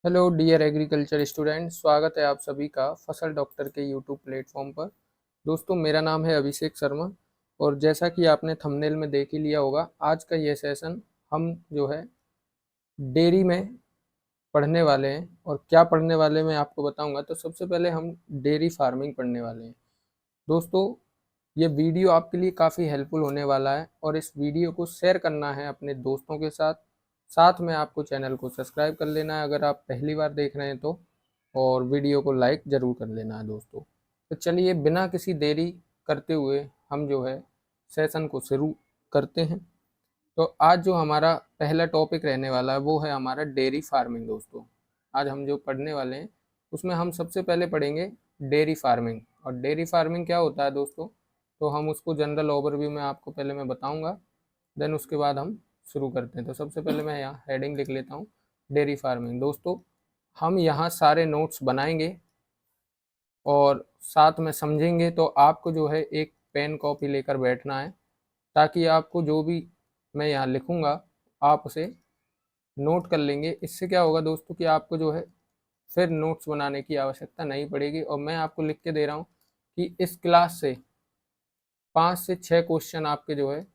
Hello dear agriculture student, स्वागत है आप सभी का फसल डॉक्टर के यूट्यूब प्लेटफॉर्म पर। दोस्तों, मेरा नाम है अभिषेक शर्मा और जैसा कि आपने थंबनेल में देख ही लिया होगा, आज का ये सेशन हम जो है डेयरी में पढ़ने वाले हैं। और क्या पढ़ने वाले मैं आपको बताऊंगा। तो सबसे पहले हम डेयरी फार्मिंग पढ़ने वाले हैं। दोस्तों, ये वीडियो आपके लिए काफ़ी हेल्पफुल होने वाला है और इस वीडियो को शेयर करना है अपने दोस्तों के साथ। साथ में आपको चैनल को सब्सक्राइब कर लेना है अगर आप पहली बार देख रहे हैं तो, और वीडियो को लाइक ज़रूर कर लेना है दोस्तों। तो चलिए बिना किसी देरी करते हुए हम जो है सेशन को शुरू करते हैं। तो आज जो हमारा पहला टॉपिक रहने वाला है वो है हमारा डेयरी फार्मिंग। दोस्तों, आज हम जो पढ़ने वाले हैं उसमें हम सबसे पहले पढ़ेंगे डेयरी फार्मिंग। और डेयरी फार्मिंग क्या होता है दोस्तों, तो हम उसको जनरल ओवरव्यू में आपको पहले मैं बताऊंगा, देन उसके बाद हम शुरू करते हैं। तो सबसे पहले मैं यहाँ हेडिंग लिख लेता हूँ, डेयरी फार्मिंग। दोस्तों, हम यहाँ सारे नोट्स बनाएंगे और साथ में समझेंगे। तो आपको जो है एक पेन कॉपी लेकर बैठना है ताकि आपको जो भी मैं यहाँ लिखूँगा आप उसे नोट कर लेंगे। इससे क्या होगा दोस्तों कि आपको जो है फिर नोट्स बनाने की आवश्यकता नहीं पड़ेगी। और मैं आपको लिख के दे रहा हूँ कि इस क्लास से 5 से 6 क्वेश्चन आपके जो है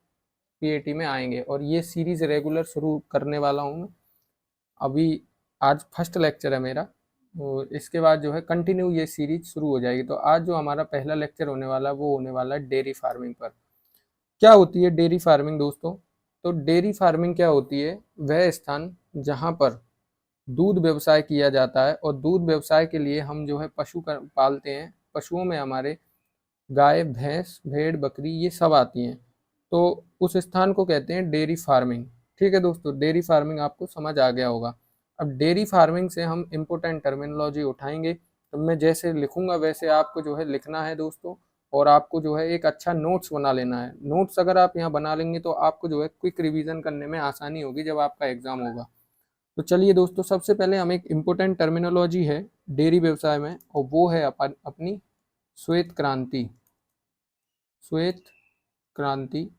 पीएटी में आएंगे। और ये सीरीज़ रेगुलर शुरू करने वाला हूँ मैं। अभी आज फर्स्ट लेक्चर है मेरा, और इसके बाद जो है कंटिन्यू ये सीरीज शुरू हो जाएगी। तो आज जो हमारा पहला लेक्चर होने वाला है वो होने वाला है डेयरी फार्मिंग पर। क्या होती है डेयरी फार्मिंग दोस्तों? तो डेयरी फार्मिंग क्या होती है? वह स्थान जहाँ पर दूध व्यवसाय किया जाता है। और दूध व्यवसाय के लिए हम जो है पालते हैं। पशुओं में हमारे गाय, भैंस, भेड़, बकरी ये सब आती हैं। तो उस स्थान को कहते हैं डेयरी फार्मिंग। ठीक है दोस्तों, डेयरी फार्मिंग आपको समझ आ गया होगा। अब डेयरी फार्मिंग से हम इम्पोर्टेंट टर्मिनोलॉजी उठाएंगे। तो मैं जैसे लिखूंगा वैसे आपको जो है लिखना है दोस्तों। और आपको जो है एक अच्छा नोट्स बना लेना है। नोट्स अगर आप यहाँ बना लेंगे तो आपको जो है क्विक रिवीजन करने में आसानी होगी जब आपका एग्जाम होगा। तो चलिए दोस्तों, सबसे पहले हम एक इम्पोर्टेंट टर्मिनोलॉजी है डेयरी व्यवसाय में, और वो है अपनी श्वेत क्रांति। श्वेत क्रांति,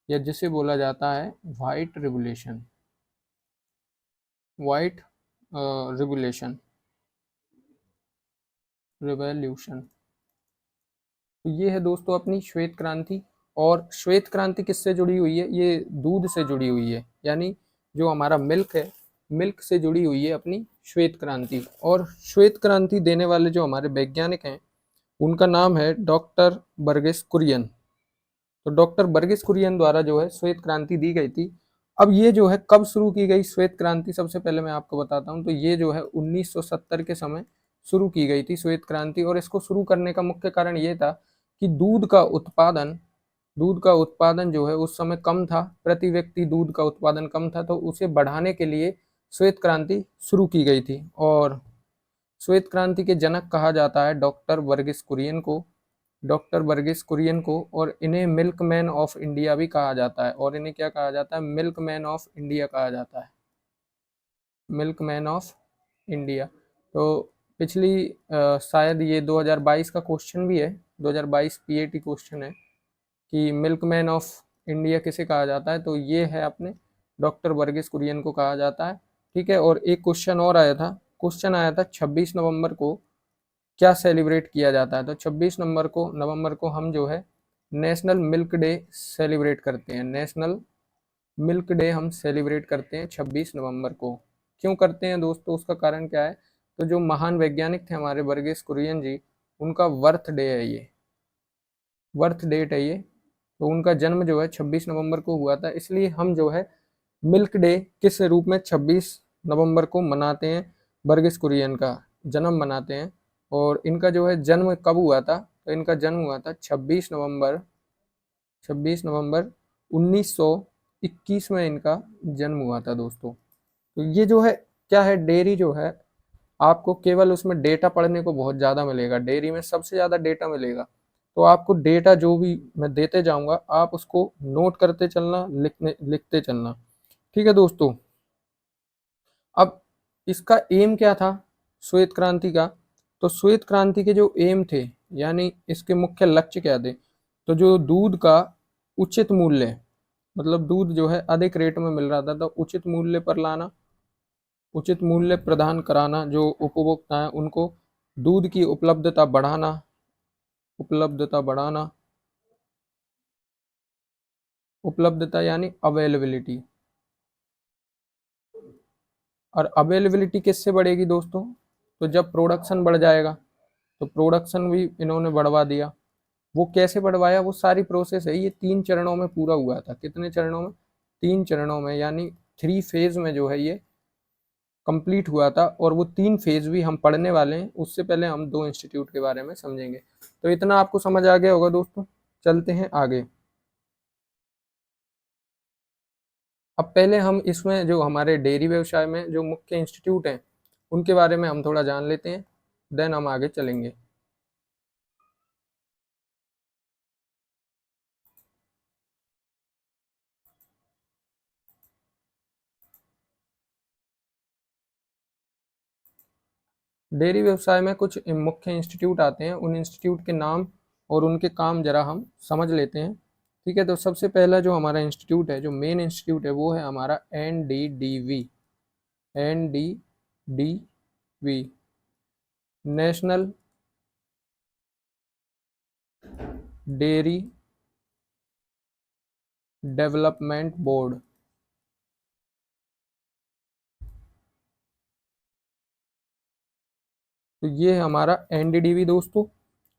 या जिसे बोला जाता है white revolution. White revolution, revolution. तो ये है दोस्तों अपनी श्वेत क्रांति। और श्वेत क्रांति किससे जुड़ी हुई है? ये दूध से जुड़ी हुई है, यानी जो हमारा मिल्क है, मिल्क से जुड़ी हुई है अपनी श्वेत क्रांति। और श्वेत क्रांति देने वाले जो हमारे वैज्ञानिक हैं उनका नाम है डॉक्टर बर्गेस कुरियन। तो डॉक्टर बर्गिस कुरियन द्वारा जो है श्वेत क्रांति दी गई थी। अब ये जो है कब शुरू की गई श्वेत क्रांति, सबसे पहले मैं आपको बताता हूँ। तो ये जो है 1970 के समय शुरू की गई थी श्वेत क्रांति। और इसको शुरू करने का मुख्य कारण ये था कि दूध का उत्पादन जो है उस समय कम था। प्रति व्यक्ति दूध का उत्पादन कम था, तो उसे बढ़ाने के लिए श्वेत क्रांति शुरू की गई थी। और श्वेत क्रांति के जनक कहा जाता है डॉक्टर बर्गिस कुरियन को। और इन्हें मिल्क मैन ऑफ इंडिया भी कहा जाता है। और इन्हें क्या कहा जाता है? मिल्क मैन ऑफ इंडिया कहा जाता है। Milk man of India. तो पिछली शायद ये 2022 का क्वेश्चन भी है, 2022 पीएटी क्वेश्चन है कि मिल्क मैन ऑफ इंडिया किसे कहा जाता है। तो ये है अपने डॉक्टर वर्गीस कुरियन को कहा जाता है। ठीक है। और एक क्वेश्चन और आया था, क्वेश्चन आया था 26 नवंबर को क्या सेलिब्रेट किया जाता है। तो 26 नवंबर को हम जो है नेशनल मिल्क डे सेलिब्रेट करते हैं। नेशनल मिल्क डे हम सेलिब्रेट करते हैं 26 नवंबर को। क्यों करते हैं दोस्तों, उसका कारण क्या है? तो जो महान वैज्ञानिक थे हमारे वर्गीस कुरियन जी, उनका बर्थ डे है ये, बर्थ डेट है ये। तो उनका जन्म जो है 26 नवंबर को हुआ था, इसलिए हम जो है मिल्क डे किस रूप में 26 नवंबर को मनाते हैं? वर्गीस कुरियन का जन्म मनाते हैं। और इनका जो है जन्म कब हुआ था? तो इनका जन्म हुआ था 26 नवंबर 1921 में इनका जन्म हुआ था दोस्तों। तो ये जो है क्या है, डेयरी जो है आपको केवल उसमें डेटा पढ़ने को बहुत ज़्यादा मिलेगा। डेयरी में सबसे ज़्यादा डेटा मिलेगा। तो आपको डेटा जो भी मैं देते जाऊंगा आप उसको नोट करते चलना, लिखते चलना। ठीक है दोस्तों। अब इसका एम क्या था श्वेत क्रांति का? तो श्वेत क्रांति के जो एम थे, यानी इसके मुख्य लक्ष्य क्या थे? तो जो दूध का उचित मूल्य, मतलब दूध जो है अधिक रेट में मिल रहा था, तो उचित मूल्य पर लाना। उचित मूल्य प्रदान कराना, जो उपभोक्ता हैं उनको दूध की उपलब्धता बढ़ाना, उपलब्धता यानी अवेलेबिलिटी। और अवेलेबिलिटी किससे बढ़ेगी दोस्तों? तो जब प्रोडक्शन बढ़ जाएगा, तो प्रोडक्शन भी इन्होंने बढ़वा दिया। वो कैसे बढ़वाया? वो सारी प्रोसेस है, ये 3 चरणों में पूरा हुआ था। कितने चरणों में? 3 चरणों में, यानी 3 फेज में जो है ये कंप्लीट हुआ था। और वो 3 फेज भी हम पढ़ने वाले हैं, उससे पहले हम 2 इंस्टीट्यूट के बारे में समझेंगे। तो इतना आपको समझ आ गया होगा दोस्तों। चलते हैं आगे। अब पहले हम इसमें जो हमारे डेयरी व्यवसाय में जो मुख्य इंस्टीट्यूट हैं उनके बारे में हम थोड़ा जान लेते हैं, देन हम आगे चलेंगे। डेयरी व्यवसाय में कुछ मुख्य इंस्टीट्यूट आते हैं, उन इंस्टीट्यूट के नाम और उनके काम जरा हम समझ लेते हैं। ठीक है, तो सबसे पहला जो हमारा इंस्टीट्यूट है, जो मेन इंस्टीट्यूट है, वो है हमारा NDDV। NDDV, national dairy development board. तो ये है हमारा NDDV दोस्तों।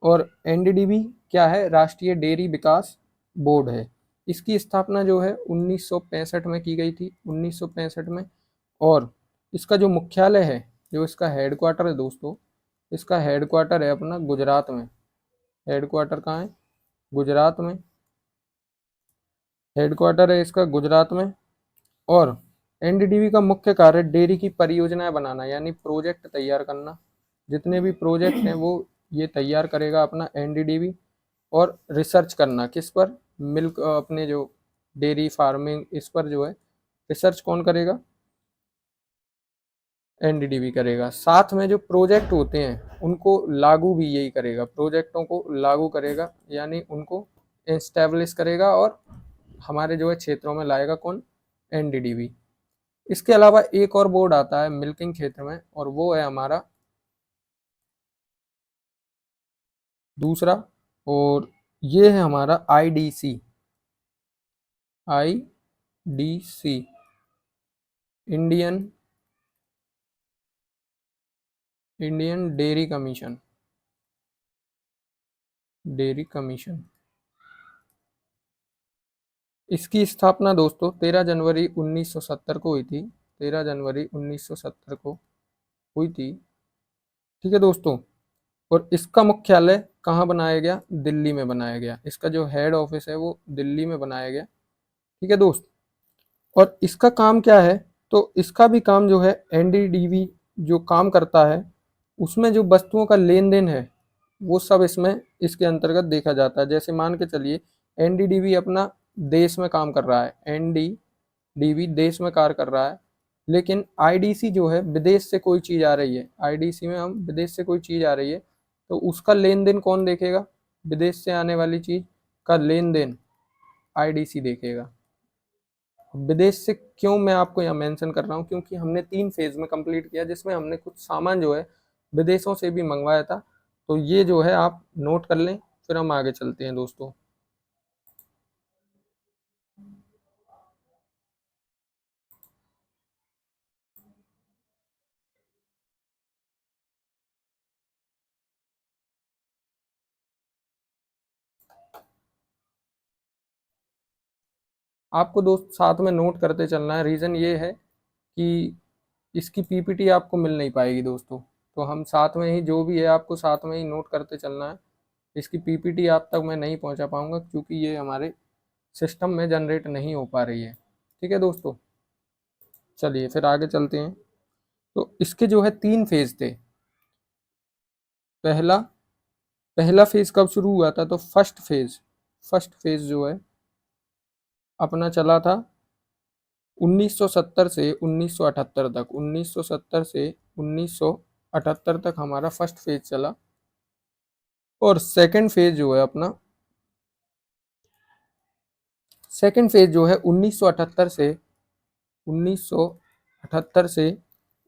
और NDDV क्या है? राष्ट्रीय डेयरी विकास बोर्ड है। इसकी स्थापना जो है 1965 में की गई थी, 1965 में। और इसका जो मुख्यालय है, जो इसका हेडक्वार्टर है दोस्तों, इसका हेडक्वार्टर है अपना गुजरात में। हेडक्वार्टर कहाँ है? गुजरात में। हेडक्वार्टर है इसका गुजरात में। और NDDV का मुख्य कार्य डेयरी की परियोजनाएं बनाना, यानी प्रोजेक्ट तैयार करना। जितने भी प्रोजेक्ट हैं वो ये तैयार करेगा अपना NDDV। और रिसर्च करना किस पर? मिल्क, अपने जो डेयरी फार्मिंग, इस पर जो है रिसर्च कौन करेगा? NDDV करेगा। साथ में जो प्रोजेक्ट होते हैं उनको लागू भी यही करेगा, प्रोजेक्टों को लागू करेगा, यानी उनको एस्टेब्लिश करेगा और हमारे जो है क्षेत्रों में लाएगा कौन? NDDV। इसके अलावा एक और बोर्ड आता है मिल्किंग क्षेत्र में, और वो है हमारा दूसरा। और ये है हमारा IDC। IDC, Indian Indian dairy commission. Dairy commission, इसकी स्थापना दोस्तों 13 जनवरी 1970 को हुई थी। 13 जनवरी 1970 को हुई थी। ठीक है दोस्तों। और इसका मुख्यालय कहाँ बनाया गया? दिल्ली में बनाया गया। इसका जो हेड ऑफिस है वो दिल्ली में बनाया गया। ठीक है दोस्त। और इसका काम क्या है? तो इसका भी काम जो है, NDDV जो काम करता है उसमें जो वस्तुओं का लेन देन है वो सब इसमें इसके अंतर्गत देखा जाता है। जैसे मान के चलिए NDDV अपना देश में काम कर रहा है, NDDV देश में कार्य कर रहा है, लेकिन IDC जो है विदेश से कोई चीज़ आ रही है, IDC में हम विदेश से कोई चीज़ आ रही है तो उसका लेन देन कौन देखेगा? विदेश से आने वाली चीज़ का लेन देन IDC देखेगा। विदेश से क्यों मैं आपको यहाँ मेंशन कर रहा हूँ? क्योंकि हमने 3 फेज में कंप्लीट किया, जिसमें हमने कुछ सामान जो है विदेशों से भी मंगवाया था। तो ये जो है आप नोट कर लें, फिर हम आगे चलते हैं दोस्तों। आपको दोस्त साथ में नोट करते चलना है। रीज़न ये है कि इसकी PPT आपको मिल नहीं पाएगी दोस्तों, तो हम साथ में ही जो भी है आपको साथ में ही नोट करते चलना है। इसकी PPT आप तक मैं नहीं पहुंचा पाऊंगा क्योंकि ये हमारे सिस्टम में जनरेट नहीं हो पा रही है। ठीक है दोस्तों, चलिए फिर आगे चलते हैं। तो इसके जो है 3 फेज थे। पहला पहला फेज कब शुरू हुआ था? तो फर्स्ट फेज जो है अपना चला था 1970 से 1978 तक। 1970 से 1978 तक हमारा फर्स्ट फेज चला। और सेकंड फेज जो है 1978 से 1978 से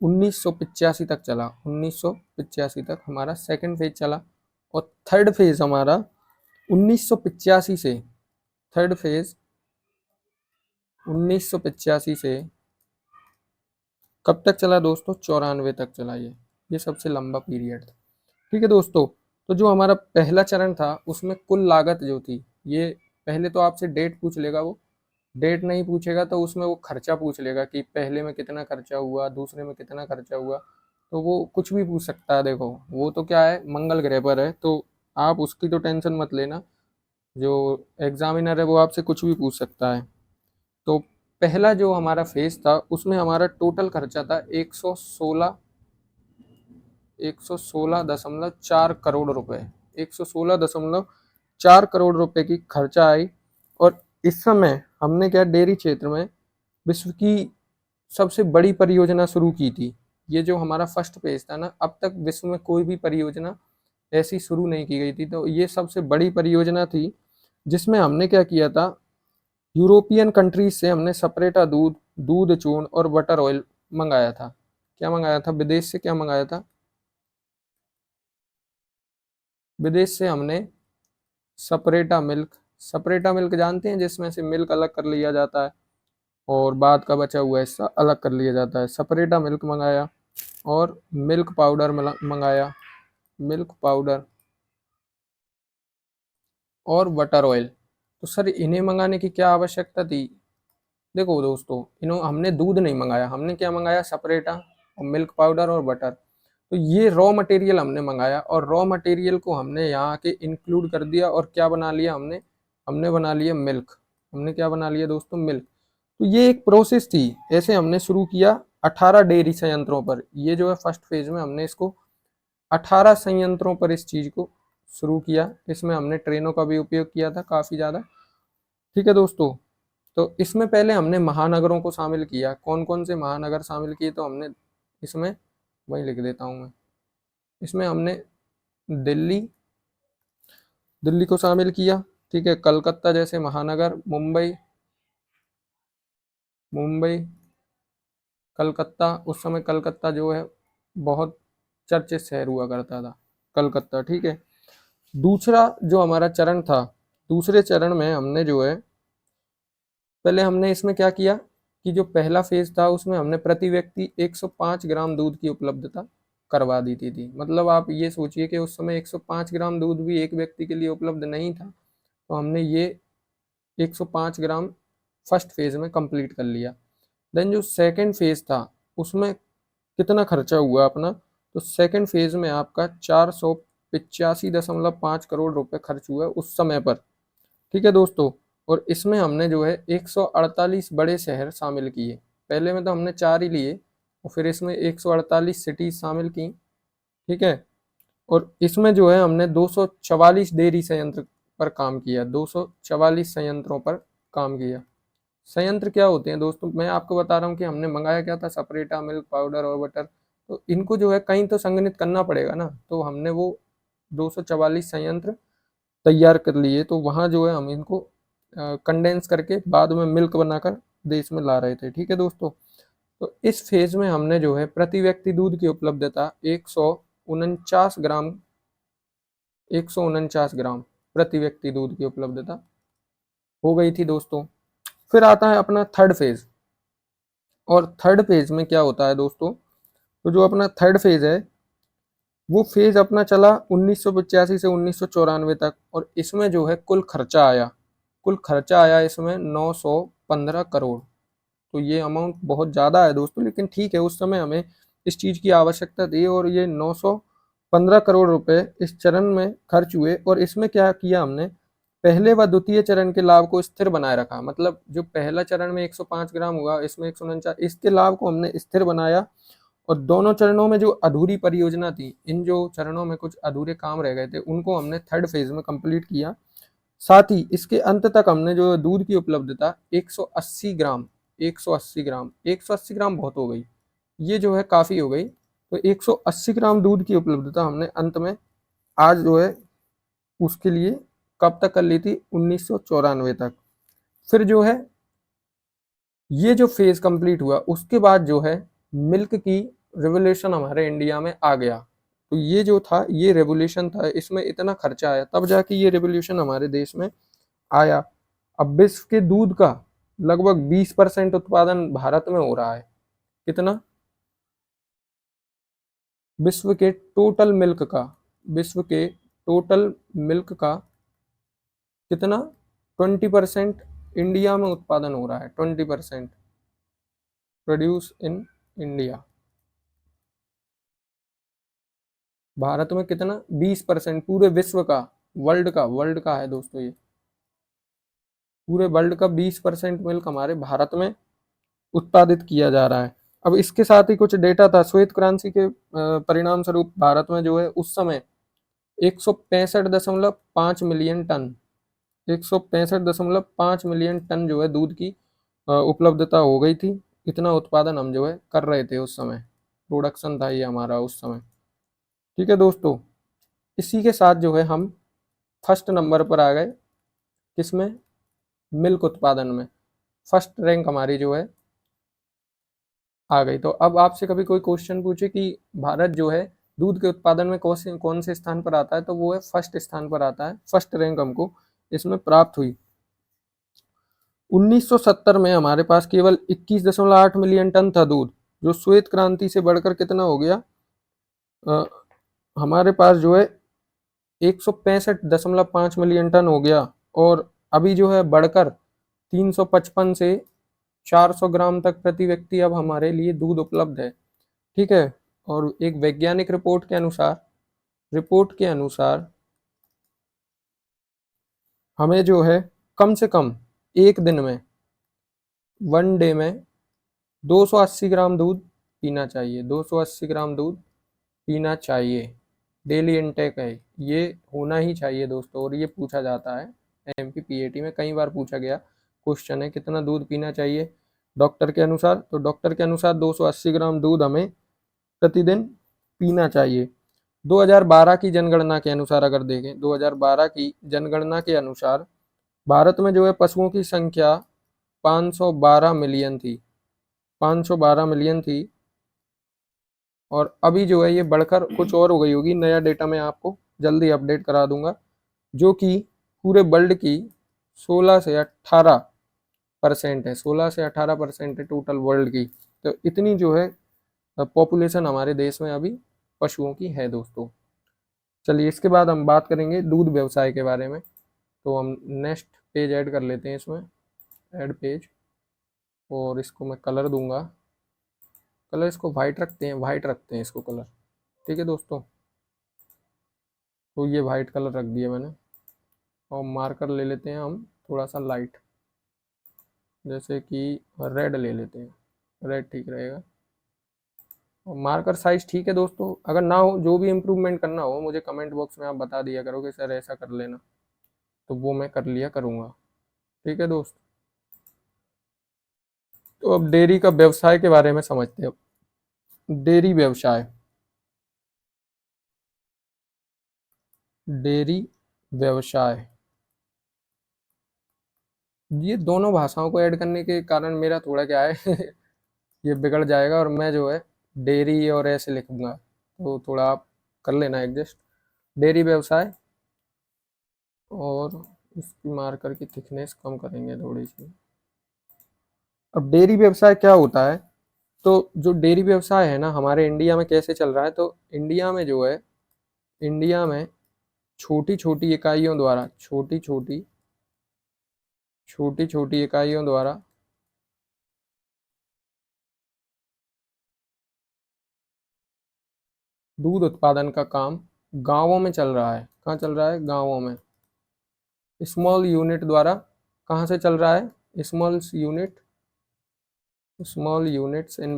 1985 तक चला, 1985 तक हमारा सेकंड फेज चला। और थर्ड फेज हमारा 1985 से, थर्ड फेज 1985 से कब तक चला दोस्तों? 94 तक चला। ये सबसे लंबा पीरियड था। ठीक है दोस्तों, तो जो हमारा पहला चरण था उसमें कुल लागत जो थी, ये पहले तो आपसे डेट पूछ लेगा, वो डेट नहीं पूछेगा तो उसमें वो खर्चा पूछ लेगा कि पहले में कितना खर्चा हुआ, दूसरे में कितना खर्चा हुआ, तो वो कुछ भी पूछ सकता है। देखो वो तो क्या है, मंगल ग्रह पर है, तो आप उसकी तो टेंशन मत लेना, जो एग्जामिनर है वो आपसे कुछ भी पूछ सकता है। तो पहला जो हमारा फेज था उसमें हमारा टोटल खर्चा था 116.4 करोड़ रुपए, 116.4 करोड़ रुपए की खर्चा आई। और इस समय हमने क्या डेयरी क्षेत्र में विश्व की सबसे बड़ी परियोजना शुरू की थी। ये जो हमारा फर्स्ट फेज था ना, अब तक विश्व में कोई भी परियोजना ऐसी शुरू नहीं की गई थी, तो ये सबसे बड़ी परियोजना थी जिसमें हमने क्या किया था, यूरोपियन कंट्रीज से हमने सपरेटा दूध, दूध चूर्ण और बटर ऑयल मंगाया था। क्या मंगाया था? विदेश से क्या मंगाया था? विदेश से हमने सपरेटा मिल्क, सपरेटा मिल्क जानते हैं, जिसमें से मिल्क अलग कर लिया जाता है और बाद का बचा हुआ हिस्सा अलग कर लिया जाता है। सपरेटा मिल्क मंगाया और मिल्क पाउडर मंगाया, मिल्क पाउडर और बटर ऑयल। तो सर इन्हें मंगाने की क्या आवश्यकता थी? देखो दोस्तों, इन्हों हमने दूध नहीं मंगाया, हमने क्या मंगाया? सपरेटा और मिल्क पाउडर और बटर। तो ये रॉ मटेरियल हमने मंगाया और रॉ मटेरियल को हमने यहाँ के इंक्लूड कर दिया और क्या बना लिया हमने? हमने बना लिया मिल्क। हमने क्या बना लिया दोस्तों? मिल्क। तो ये एक प्रोसेस थी, ऐसे हमने शुरू किया 18 डेयरी संयंत्रों पर। ये जो है फर्स्ट फेज में हमने इसको 18 संयंत्रों पर इस चीज को शुरू किया। इसमें हमने ट्रेनों का भी उपयोग किया था काफी ज्यादा। ठीक है दोस्तों, तो इसमें पहले हमने महानगरों को शामिल किया। कौन कौन से महानगर शामिल किए? तो हमने इसमें, वही लिख देता हूँ मैं, इसमें हमने दिल्ली, दिल्ली को शामिल किया। ठीक है, कलकत्ता जैसे महानगर, मुंबई, मुंबई, कलकत्ता। उस समय कलकत्ता जो है बहुत चर्चित शहर हुआ करता था, कलकत्ता। ठीक है, दूसरा जो हमारा चरण था, दूसरे चरण में हमने जो है, पहले हमने इसमें क्या किया कि जो पहला फेज था उसमें हमने प्रति व्यक्ति 105 ग्राम दूध की उपलब्धता करवा दी थी। मतलब आप ये सोचिए कि उस समय 105 ग्राम दूध भी एक व्यक्ति के लिए उपलब्ध नहीं था, तो हमने ये 105 ग्राम फर्स्ट फेज में कंप्लीट कर लिया। देन जो सेकंड फेज था उसमें कितना खर्चा हुआ अपना? तो सेकंड फेज में आपका 485.5 करोड़ रुपए खर्च हुआ उस समय पर। ठीक है दोस्तों, और इसमें हमने जो है 148 बड़े शहर शामिल किए। पहले में तो हमने 4 ही लिए और फिर इसमें 148 सिटीज शामिल की। ठीक है, और इसमें जो है हमने 244 डेयरी संयंत्र पर काम किया, 244 संयंत्रों पर काम किया। संयंत्र क्या होते हैं दोस्तों? मैं आपको बता रहा हूँ कि हमने मंगाया क्या था, सपरेटा, मिल्क पाउडर और बटर। तो इनको जो है कहीं तो संगनित करना पड़ेगा ना, तो हमने वो 244 संयंत्र तैयार कर लिए। तो वहाँ जो है हम इनको कंडेंस करके बाद में मिल्क बनाकर देश में ला रहे थे। ठीक है दोस्तों, तो इस फेज में हमने जो है प्रति व्यक्ति दूध की उपलब्धता 149 ग्राम, 149 ग्राम प्रति व्यक्ति दूध की उपलब्धता हो गई थी दोस्तों। फिर आता है अपना थर्ड फेज, और थर्ड फेज में क्या होता है दोस्तों? तो जो अपना थर्ड फेज है वो फेज अपना चला 1985 से 1994 तक, और इसमें जो है कुल खर्चा आया, कुल खर्चा आया इसमें 915 करोड़। तो ये अमाउंट बहुत ज़्यादा है दोस्तों, लेकिन ठीक है, उस समय हमें इस चीज़ की आवश्यकता थी और ये 915 करोड़ रुपए इस चरण में खर्च हुए। और इसमें क्या किया हमने, पहले व द्वितीय चरण के लाभ को स्थिर बनाए रखा। मतलब जो पहला चरण में 105 ग्राम हुआ, इसमें 149, इसके लाभ को हमने स्थिर बनाया। और दोनों चरणों में जो अधूरी परियोजना थी, इन जो चरणों में कुछ अधूरे काम रह गए थे, उनको हमने थर्ड फेज में कंप्लीट किया। साथ ही इसके अंत तक हमने जो दूध की उपलब्धता 180 ग्राम, 180 ग्राम, 180 ग्राम बहुत हो गई, ये जो है काफ़ी हो गई। तो 180 ग्राम दूध की उपलब्धता हमने अंत में आज जो है उसके लिए कब तक कर ली थी? 1994 तक। फिर जो है ये जो फेज कंप्लीट हुआ उसके बाद जो है मिल्क की रेवोल्यूशन हमारे इंडिया में आ गया। तो ये जो था ये रेवोल्यूशन था, इसमें इतना खर्चा आया तब जाके ये रेवोल्यूशन हमारे देश में आया। अब विश्व के दूध का लगभग 20% उत्पादन भारत में हो रहा है। कितना? विश्व के टोटल मिल्क का, विश्व के टोटल मिल्क का कितना? 20% इंडिया में उत्पादन हो रहा है। 20% प्रोड्यूस इन इंडिया। भारत में कितना? 20% पूरे विश्व का, वर्ल्ड का है दोस्तों ये। पूरे वर्ल्ड का 20% मिल्क हमारे भारत में उत्पादित किया जा रहा है। अब इसके साथ ही कुछ डेटा था, श्वेत क्रांति के परिणाम स्वरूप भारत में जो है उस समय 165.5 मिलियन टन, 165.5 मिलियन टन जो है दूध की उपलब्धता हो गई थी। इतना उत्पादन हम जो है कर रहे थे उस समय, प्रोडक्शन था ये हमारा उस समय। ठीक है दोस्तों, इसी के साथ जो है हम फर्स्ट नंबर पर आ गए। किसमें? मिल्क उत्पादन में फर्स्ट रैंक हमारी जो है आ गई। तो अब आपसे कभी कोई क्वेश्चन पूछे कि भारत जो है दूध के उत्पादन में कौन से स्थान पर आता है, तो वो है फर्स्ट स्थान पर आता है। फर्स्ट रैंक हमको इसमें प्राप्त हुई। 1970 में हमारे पास केवल 21.8 मिलियन टन था दूध, जो श्वेत क्रांति से बढ़कर कितना हो गया? अ, हमारे पास जो है 165.5 मिलियन टन हो गया। और अभी जो है बढ़कर 355 से 400 ग्राम तक प्रति व्यक्ति अब हमारे लिए दूध उपलब्ध है। ठीक है। और एक वैज्ञानिक रिपोर्ट के अनुसार हमें जो है कम से कम एक दिन में, वन डे में 280 ग्राम दूध पीना चाहिए। 280 ग्राम दूध पीना चाहिए, डेली इनटेक है ये, होना ही चाहिए दोस्तों। और ये पूछा जाता है एमपी पीएटी में, कई बार पूछा गया क्वेश्चन है कितना दूध पीना चाहिए डॉक्टर के अनुसार। तो डॉक्टर के अनुसार 280 ग्राम दूध हमें प्रतिदिन पीना चाहिए। 2012 की जनगणना के अनुसार अगर देखें, 2012 की जनगणना के अनुसार भारत में जो है पशुओं की संख्या 512 मिलियन थी, 512 मिलियन थी। और अभी जो है ये बढ़कर कुछ और हो गई होगी, नया डेटा मैं आपको जल्दी अपडेट करा दूंगा, जो कि पूरे वर्ल्ड की 16 से 18% है। 16 से 18% है टोटल वर्ल्ड की। तो इतनी जो है पॉपुलेशन हमारे देश में अभी पशुओं की है दोस्तों। चलिए इसके बाद हम बात करेंगे दूध व्यवसाय के बारे में। तो हम नेक्स्ट पेज ऐड कर लेते हैं इसमें, ऐड पेज। और इसको मैं कलर दूंगा, कलर इसको वाइट रखते हैं इसको कलर। ठीक है दोस्तों, तो ये वाइट कलर रख दिया मैंने। और मार्कर ले लेते हैं हम थोड़ा सा लाइट, जैसे कि रेड ले लेते हैं, रेड ठीक रहेगा। और मार्कर साइज ठीक है दोस्तों, अगर ना हो, जो भी इम्प्रूवमेंट करना हो मुझे कमेंट बॉक्स में आप बता दिया करो कि सर ऐसा कर लेना, तो वो मैं कर लिया करूँगा। ठीक है दोस्त, तो अब डेयरी का व्यवसाय के बारे में समझते हैं। डेयरी व्यवसाय, डेयरी व्यवसाय, ये दोनों भाषाओं को ऐड करने के कारण मेरा थोड़ा क्या है ये बिगड़ जाएगा, और मैं जो है डेयरी और ऐसे लिखूंगा, तो थोड़ा आप कर लेना एडजस्ट। डेयरी व्यवसाय, और इसकी मार्कर की थिकनेस कम करेंगे थोड़ी सी। अब डेयरी व्यवसाय क्या होता है? तो जो डेयरी व्यवसाय है ना हमारे इंडिया में कैसे चल रहा है, तो इंडिया में जो है, इंडिया में छोटी छोटी इकाइयों द्वारा, छोटी छोटी इकाइयों द्वारा दूध उत्पादन का काम गांवों में चल रहा है। कहाँ चल रहा है? गांवों में। स्मॉल यूनिट द्वारा। कहाँ से चल रहा है? स्मॉल यूनिट्स इन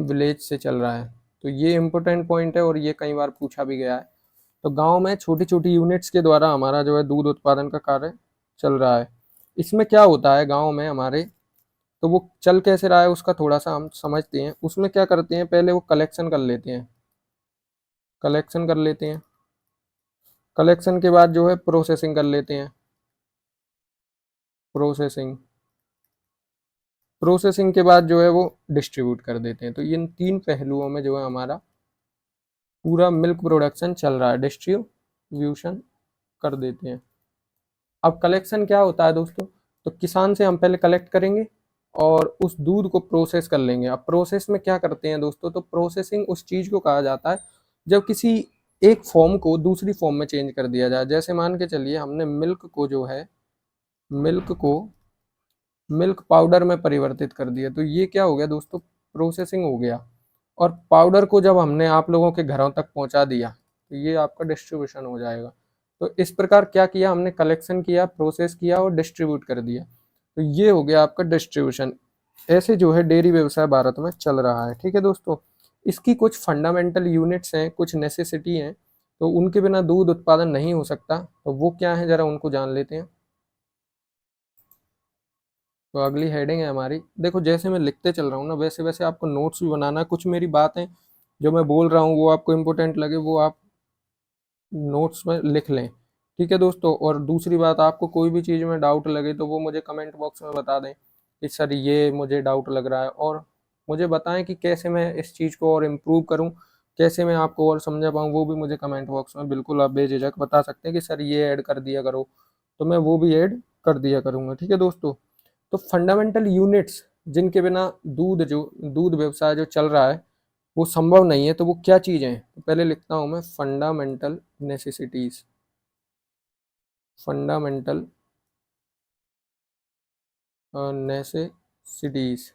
विलेज से चल रहा है। तो ये इंपॉर्टेंट पॉइंट है और ये कई बार पूछा भी गया है। तो गांव में छोटी छोटी यूनिट्स के द्वारा हमारा जो है दूध उत्पादन का कार्य चल रहा है। इसमें क्या होता है गांव में हमारे, तो वो चल कैसे रहा है उसका थोड़ा सा हम समझते हैं। उसमें क्या करते हैं, पहले वो कलेक्शन कर लेते हैं, कलेक्शन कर लेते हैं। कलेक्शन के बाद जो है प्रोसेसिंग कर लेते हैं, प्रोसेसिंग। प्रोसेसिंग के बाद जो है वो डिस्ट्रीब्यूट कर देते हैं। तो इन 3 पहलुओं में जो है हमारा पूरा मिल्क प्रोडक्शन चल रहा है, डिस्ट्रीब्यूशन कर देते हैं। अब कलेक्शन क्या होता है दोस्तों, तो किसान से हम पहले कलेक्ट करेंगे और उस दूध को प्रोसेस कर लेंगे। अब प्रोसेस में क्या करते हैं दोस्तों, तो प्रोसेसिंग उस चीज़ को कहा जाता है जब किसी एक फॉर्म को दूसरी फॉर्म में चेंज कर दिया जाए। जैसे मान के चलिए हमने मिल्क को जो है, मिल्क को मिल्क पाउडर में परिवर्तित कर दिया, तो ये क्या हो गया दोस्तों, प्रोसेसिंग हो गया। और पाउडर को जब हमने आप लोगों के घरों तक पहुंचा दिया, तो ये आपका डिस्ट्रीब्यूशन हो जाएगा। तो इस प्रकार क्या किया हमने, कलेक्शन किया, प्रोसेस किया और डिस्ट्रीब्यूट कर दिया। तो ये हो गया आपका डिस्ट्रीब्यूशन। ऐसे जो है डेयरी व्यवसाय भारत में चल रहा है। ठीक है दोस्तों, इसकी कुछ फंडामेंटल यूनिट्स हैं, कुछ नेसेसिटी हैं, तो उनके बिना दूध उत्पादन नहीं हो सकता। तो वो क्या है, जरा उनको जान लेते हैं। तो अगली हेडिंग है हमारी, देखो जैसे मैं लिखते चल रहा हूँ ना, वैसे वैसे आपको नोट्स भी बनाना है। कुछ मेरी बातें जो मैं बोल रहा हूँ वो आपको इम्पोर्टेंट लगे, वो आप नोट्स में लिख लें। ठीक है दोस्तों, और दूसरी बात, आपको कोई भी चीज़ में डाउट लगे तो वो मुझे कमेंट बॉक्स में बता दें कि सर ये मुझे डाउट लग रहा है, और मुझे बताएं कि कैसे मैं इस चीज़ को और इम्प्रूव करूं, कैसे मैं आपको और समझा पाऊँ। वो भी मुझे कमेंट बॉक्स में बिल्कुल आप बेझिझक बता सकते हैं कि सर ये ऐड कर दिया करो, तो मैं वो भी ऐड कर दिया करूँगा। ठीक है दोस्तों, तो फंडामेंटल यूनिट्स जिनके बिना दूध व्यवसाय जो चल रहा है वो संभव नहीं है, तो वो क्या चीज़ें हैं, तो पहले लिखता हूँ मैं, फंडामेंटल नेसेसिटीज। फंडामेंटल नेसेसिटीज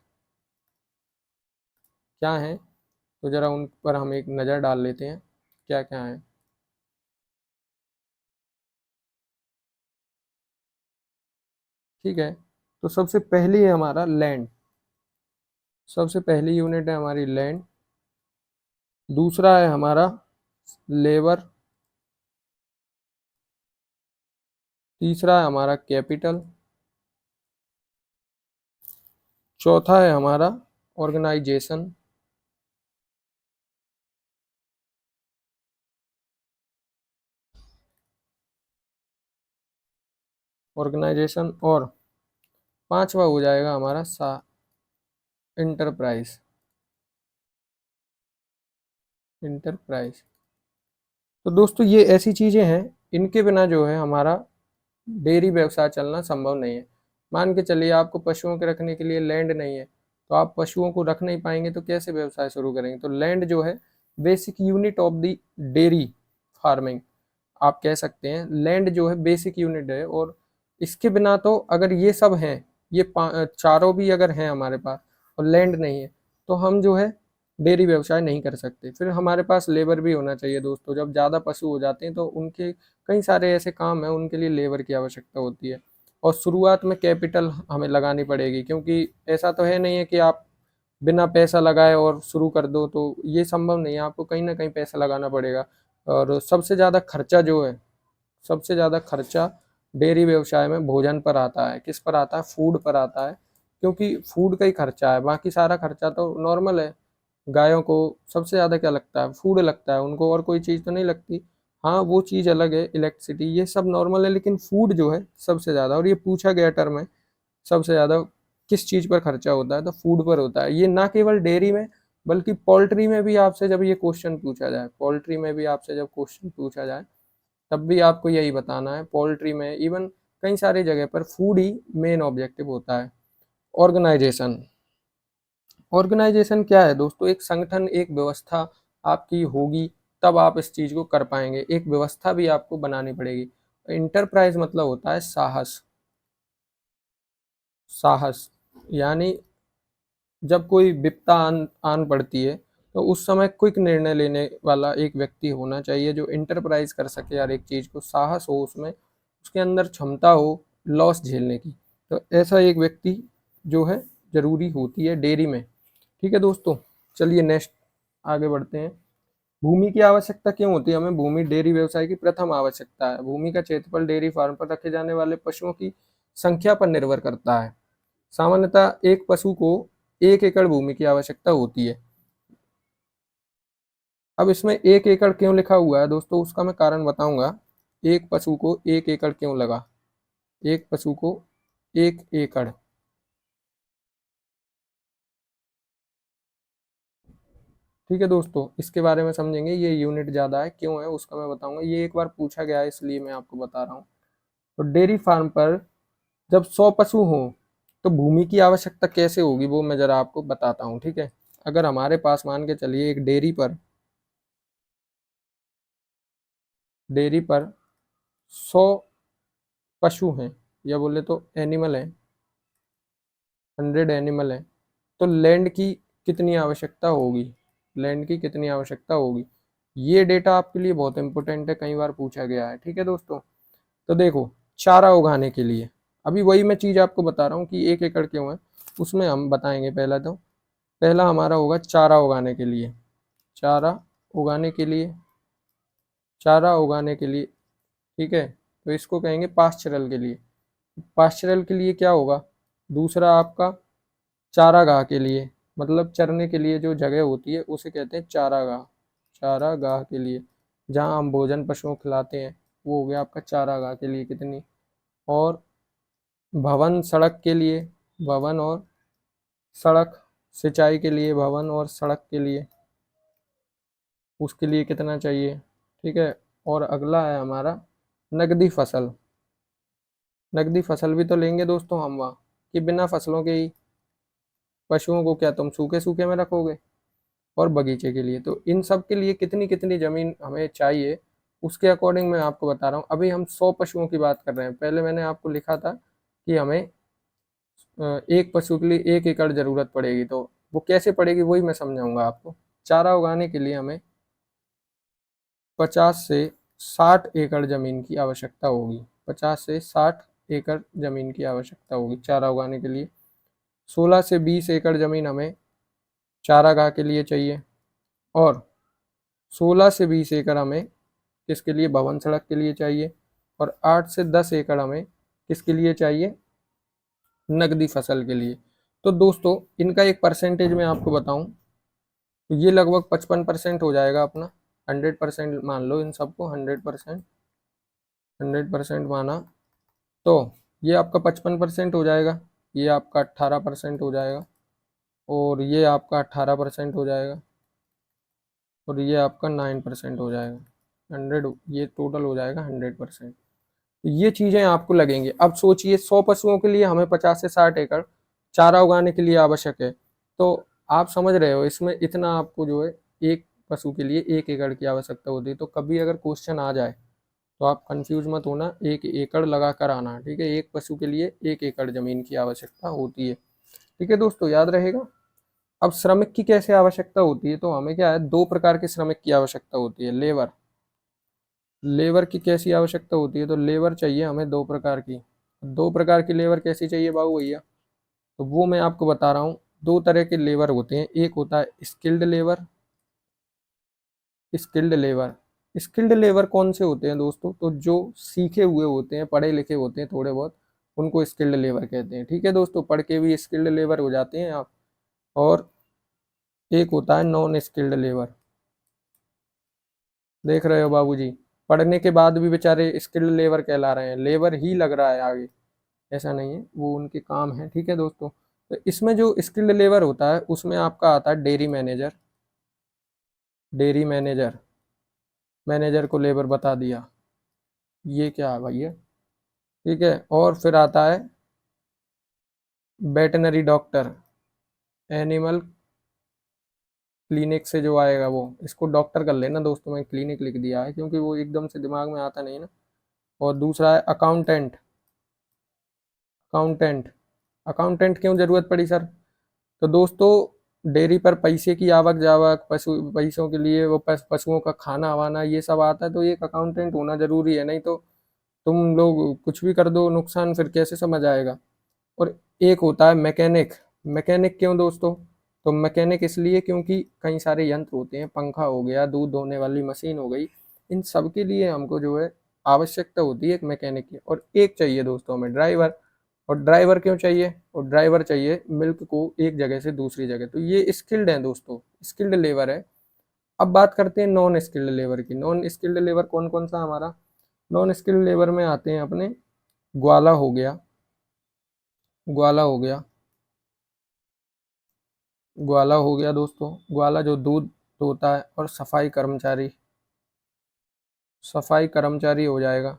क्या है, तो ज़रा उन पर हम एक नज़र डाल लेते हैं क्या क्या है। ठीक है, तो सबसे पहली है हमारा लैंड। सबसे पहली यूनिट है हमारी लैंड। दूसरा है हमारा लेबर। तीसरा है हमारा कैपिटल। चौथा है हमारा ऑर्गेनाइजेशन। ऑर्गेनाइजेशन, और पांचवा हो जाएगा हमारा इंटरप्राइज। इंटरप्राइज। तो दोस्तों ये ऐसी चीज़ें हैं, इनके बिना जो है हमारा डेयरी व्यवसाय चलना संभव नहीं है। मान के चलिए आपको पशुओं के रखने के लिए लैंड नहीं है, तो आप पशुओं को रख नहीं पाएंगे, तो कैसे व्यवसाय शुरू करेंगे। तो लैंड जो है basic unit of the dairy farming, आप कह सकते हैं लैंड जो है बेसिक यूनिट है। और इसके बिना तो अगर ये सब हैं, ये चारों भी अगर हैं हमारे पास और लैंड नहीं है, तो हम जो है डेयरी व्यवसाय नहीं कर सकते। फिर हमारे पास लेबर भी होना चाहिए दोस्तों। जब ज़्यादा पशु हो जाते हैं तो उनके कई सारे ऐसे काम हैं, उनके लिए लेबर की आवश्यकता होती है। और शुरुआत में कैपिटल हमें लगानी पड़ेगी, क्योंकि ऐसा तो है नहीं है कि आप बिना पैसा लगाए और शुरू कर दो, तो ये संभव नहीं है। आपको कहीं ना कहीं पैसा लगाना पड़ेगा। और सबसे ज़्यादा खर्चा जो है, सबसे ज़्यादा खर्चा डेयरी व्यवसाय में भोजन पर आता है। किस पर आता है, फूड पर आता है, क्योंकि फूड का ही खर्चा है, बाकी सारा खर्चा तो नॉर्मल है। गायों को सबसे ज़्यादा क्या लगता है, फूड लगता है, उनको और कोई चीज़ तो नहीं लगती। हाँ वो चीज़ अलग है, इलेक्ट्रिसिटी, ये सब नॉर्मल है, लेकिन फूड जो है सबसे ज़्यादा। और ये पूछा गया टर्म है, सबसे ज़्यादा किस चीज़ पर खर्चा होता है, तो फूड पर होता है। ये ना केवल डेयरी में बल्कि पोल्ट्री में भी आपसे जब ये क्वेश्चन पूछा जाए, पोल्ट्री में भी आपसे जब क्वेश्चन पूछा जाए तब भी आपको यही बताना है। पोल्ट्री में, इवन कई सारी जगह पर फूड ही मेन ऑब्जेक्टिव होता है। ऑर्गेनाइजेशन। ऑर्गेनाइजेशन क्या है दोस्तों, एक संगठन, एक व्यवस्था आपकी होगी, तब आप इस चीज़ को कर पाएंगे। एक व्यवस्था भी आपको बनानी पड़ेगी। इंटरप्राइज मतलब होता है साहस। साहस यानी जब कोई विपदा आन आन पड़ती है, तो उस समय क्विक निर्णय लेने वाला एक व्यक्ति होना चाहिए जो इंटरप्राइज कर सके हर एक चीज़ को। साहस हो उसमें, उसके अंदर क्षमता हो लॉस झेलने की। तो ऐसा एक व्यक्ति जो है ज़रूरी होती है डेयरी में। ठीक है दोस्तों, चलिए नेक्स्ट आगे बढ़ते हैं। भूमि की आवश्यकता क्यों होती है हमें, भूमि डेयरी व्यवसाय की प्रथम आवश्यकता है। भूमि का क्षेत्रफल डेयरी फार्म पर रखे जाने वाले पशुओं की संख्या पर निर्भर करता है। सामान्यतः एक पशु को 1 एकड़ भूमि की आवश्यकता होती है। अब इसमें 1 एकड़ क्यों लिखा हुआ है दोस्तों, उसका मैं कारण बताऊंगा। एक पशु को 1 एकड़ क्यों लगा, एक पशु को 1 एकड़। ठीक है दोस्तों, इसके बारे में समझेंगे, ये यूनिट ज़्यादा है, क्यों है उसका मैं बताऊंगा, ये एक बार पूछा गया है इसलिए मैं आपको बता रहा हूँ। तो डेयरी फार्म पर जब 100 पशु हों तो भूमि की आवश्यकता कैसे होगी वो मैं ज़रा आपको बताता हूँ, ठीक है। अगर हमारे पास मान के चलिए एक डेयरी पर 100 पशु हैं, या बोले तो एनिमल हैं, 100 एनिमल हैं, तो लैंड की कितनी आवश्यकता होगी, लैंड की कितनी आवश्यकता होगी। ये डेटा आपके लिए बहुत इंपॉर्टेंट है, कई बार पूछा गया है, ठीक है दोस्तों। तो देखो, चारा उगाने के लिए, अभी वही मैं चीज़ आपको बता रहा हूँ कि 1 एकड़ क्यों है, उसमें हम बताएंगे। पहला हमारा होगा चारा उगाने के लिए, चारा उगाने के लिए, चारा उगाने के लिए, ठीक है। तो इसको कहेंगे पास्चरल के लिए। पास्चरल के लिए क्या होगा, दूसरा आपका चारागाह के लिए, मतलब चरने के लिए जो जगह होती है उसे कहते हैं चारागाह, चारागाह के लिए, जहाँ हम भोजन पशुओं को खिलाते हैं, वो हो गया आपका चारागाह के लिए कितनी। और भवन सड़क के लिए, भवन और सड़क, सिंचाई के लिए भवन और सड़क के लिए, उसके लिए कितना चाहिए, ठीक है। और अगला है हमारा नगदी फसल। नगदी फसल भी तो लेंगे दोस्तों हम वहाँ, कि बिना फसलों के ही पशुओं को क्या तुम सूखे सूखे में रखोगे। और बगीचे के लिए, तो इन सब के लिए कितनी कितनी ज़मीन हमें चाहिए, उसके अकॉर्डिंग मैं आपको बता रहा हूँ। अभी हम 100 पशुओं की बात कर रहे हैं, पहले मैंने आपको लिखा था कि हमें एक पशु के लिए 1 एकड़ ज़रूरत पड़ेगी, तो वो कैसे पड़ेगी वही मैं समझाऊंगा आपको। चारा उगाने के लिए हमें 50 से 60 एकड़ ज़मीन की आवश्यकता होगी, 50 से 60 एकड़ ज़मीन की आवश्यकता होगी चारा उगाने के लिए। 16 से 20 एकड़ ज़मीन हमें चारागाह के लिए चाहिए, और 16 से 20 एकड़ हमें किसके लिए, भवन सड़क के लिए चाहिए, और 8 से 10 एकड़ हमें किसके लिए चाहिए, नकदी फसल के लिए। तो दोस्तों इनका एक परसेंटेज मैं आपको बताऊं, तो ये लगभग 55% हो जाएगा अपना, 100% मान लो इन सबको, 100%, 100% माना, तो ये आपका 55% हो जाएगा, ये आपका 18% हो जाएगा, और ये आपका 18% हो जाएगा, और ये आपका 9% हो जाएगा। 100, ये टोटल हो जाएगा 100%। तो ये चीज़ें आपको लगेंगी। अब सोचिए 100 पशुओं के लिए हमें 50 से 60 एकड़ चारा उगाने के लिए आवश्यक है, तो आप समझ रहे हो इसमें इतना आपको जो है, एक पशु के लिए 1 एकड़ की आवश्यकता होती है। तो कभी अगर क्वेश्चन आ जाए तो आप कंफ्यूज मत होना, 1 एकड़ लगा कर आना, ठीक है। एक पशु के लिए 1 एकड़ जमीन की आवश्यकता होती है, ठीक है दोस्तों, याद रहेगा। अब श्रमिक की कैसे आवश्यकता होती है, तो हमें क्या है, 2 प्रकार के श्रमिक की आवश्यकता होती है। लेबर, लेबर की कैसी आवश्यकता होती है, तो लेबर चाहिए हमें 2 प्रकार की। 2 प्रकार की लेबर कैसी चाहिए बाबू भैया, तो वो मैं आपको बता रहा हूँ। 2 तरह के लेबर होते हैं, एक होता है skilled labour, skilled labour. Skilled labour कौन से होते हैं दोस्तों, तो जो सीखे हुए होते हैं, पढ़े लिखे होते हैं थोड़े बहुत, उनको स्किल्ड लेबर कहते हैं, ठीक है दोस्तों। पढ़ के भी स्किल्ड लेबर हो जाते हैं आप। और एक होता है नॉन स्किल्ड लेबर, देख रहे हो बाबूजी, पढ़ने के बाद भी बेचारे स्किल्ड लेबर कहला रहे हैं, लेबर ही लग रहा है आगे, ऐसा नहीं है, वो उनके काम है, ठीक है दोस्तों। तो इसमें जो स्किल्ड लेबर होता है उसमें आपका आता है dairy manager, dairy manager, manager को लेबर बता दिया, ये क्या है भैया, ठीक है। और फिर आता है वेटनरी डॉक्टर, एनिमल क्लिनिक से जो आएगा वो, इसको डॉक्टर कर लेना दोस्तों, मैं क्लिनिक लिख दिया है क्योंकि वो एकदम से दिमाग में आता नहीं ना। और दूसरा है अकाउंटेंट, अकाउंटेंट, अकाउंटेंट क्यों ज़रूरत पड़ी सर, तो दोस्तों डेयरी पर पैसे की आवक जावक, पशु पैसों के लिए वो पशुओं का खाना वाना ये सब आता है, तो एक अकाउंटेंट होना ज़रूरी है, नहीं तो तुम लोग कुछ भी कर दो नुकसान, फिर कैसे समझ आएगा। और एक होता है मैकेनिक, मैकेनिक क्यों दोस्तों, तो मैकेनिक इसलिए क्योंकि कई सारे यंत्र होते हैं, पंखा हो गया, दूध धोने वाली मशीन हो गई, इन सब के लिए हमको जो है आवश्यकता होती है एक मैकेनिक की। और एक चाहिए दोस्तों हमें ड्राइवर, और ड्राइवर क्यों चाहिए, और ड्राइवर चाहिए मिल्क को एक जगह से दूसरी जगह, तो ये स्किल्ड है दोस्तों, स्किल्ड लेबर है। अब बात करते हैं नॉन स्किल्ड लेबर की। नॉन स्किल्ड लेबर कौन कौन सा हमारा, नॉन स्किल्ड लेबर में आते हैं अपने ग्वाला हो गया, ग्वाला हो गया, ग्वाला हो गया दोस्तों, ग्वाला जो दूध तो होता है, और सफाई कर्मचारी हो जाएगा।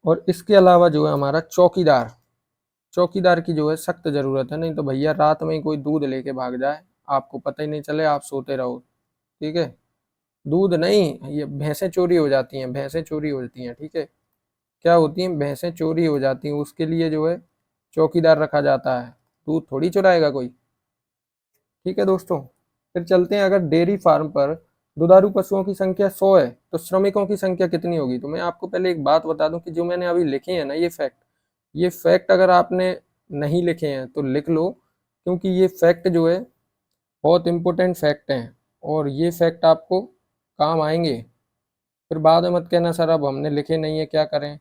और इसके अलावा जो है हमारा चौकीदार, चौकीदार की जो है सख्त ज़रूरत है, नहीं तो भैया रात में ही कोई दूध लेके भाग जाए, आपको पता ही नहीं चले, आप सोते रहो। ठीक है, दूध नहीं, ये भैंसें चोरी हो जाती हैं, भैंसें चोरी होती हैं। ठीक है, क्या होती हैं, भैंसें चोरी हो जाती हैं, उसके लिए जो है चौकीदार रखा जाता है, दूध थोड़ी चुराएगा कोई। ठीक है दोस्तों, फिर चलते हैं, अगर डेयरी फार्म पर दुधारू पशुओं की संख्या 100 है तो श्रमिकों की संख्या कितनी होगी। तो मैं आपको पहले एक बात बता दूं कि जो मैंने अभी लिखे हैं ना, ये फैक्ट अगर आपने नहीं लिखे हैं तो लिख लो, क्योंकि ये फैक्ट जो है बहुत इंपॉर्टेंट फैक्ट हैं, और ये फैक्ट आपको काम आएंगे। फिर बाद में मत कहना सर अब हमने लिखे नहीं है, क्या करें।